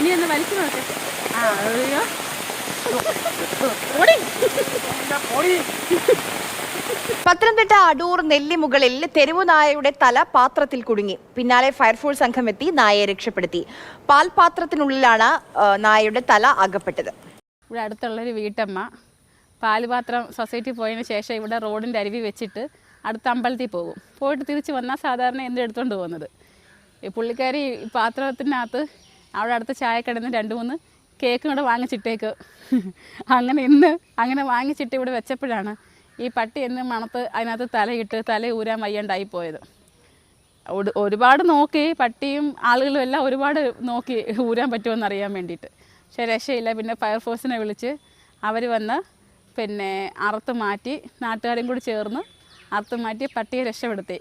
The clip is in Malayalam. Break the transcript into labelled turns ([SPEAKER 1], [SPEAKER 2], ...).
[SPEAKER 1] ഇനി ഒന്ന് വലിച്ചു നോക്ക്.
[SPEAKER 2] പത്തനംതിട്ട അടൂർ നെല്ലിമുകളിൽ തെരുവുനായയുടെ തല പാത്രത്തിൽ കുടുങ്ങി. പിന്നാലെ ഫയർഫോഴ്സ് സംഘം എത്തി നായയെ രക്ഷപ്പെടുത്തി. പാൽപാത്രത്തിനുള്ളിലാണ് നായയുടെ തല അകപ്പെട്ടത്.
[SPEAKER 1] ഇവിടെ അടുത്തുള്ളൊരു വീട്ടമ്മ പാൽപാത്രം സൊസൈറ്റി പോയതിന് ശേഷം ഇവിടെ റോഡിൻ്റെ അരുവി വെച്ചിട്ട് അടുത്ത അമ്പലത്തിൽ പോകും. പോയിട്ട് തിരിച്ച് വന്നാൽ സാധാരണ എന്ത് എടുത്തുകൊണ്ട് പോകുന്നത്. ഈ പുള്ളിക്കാരി പാത്രത്തിനകത്ത് അവിടെ അടുത്ത ചായക്കടന്ന് 2-3 കേക്കും കൂടെ വാങ്ങിച്ചിട്ടേക്ക്. അങ്ങനെ വാങ്ങിച്ചിട്ട് ഇവിടെ വെച്ചപ്പോഴാണ് ഈ പട്ടി എന്ന് മണത്ത് അതിനകത്ത് തലയിട്ട് തല ഊരാൻ വയ്യണ്ടായി പോയത്. ഒരുപാട് നോക്കി, പട്ടിയും ആളുകളും എല്ലാം ഒരുപാട് നോക്കി ഊരാൻ പറ്റുമെന്ന് അറിയാൻ വേണ്ടിയിട്ട്. പക്ഷേ രക്ഷയില്ല. പിന്നെ ഫയർഫോഴ്സിനെ വിളിച്ച് അവർ വന്ന് പിന്നെ അറുത്ത് മാറ്റി, നാട്ടുകാരും കൂടി ചേർന്ന് അറുത്ത് മാറ്റി പട്ടിയെ രക്ഷപ്പെടുത്തി.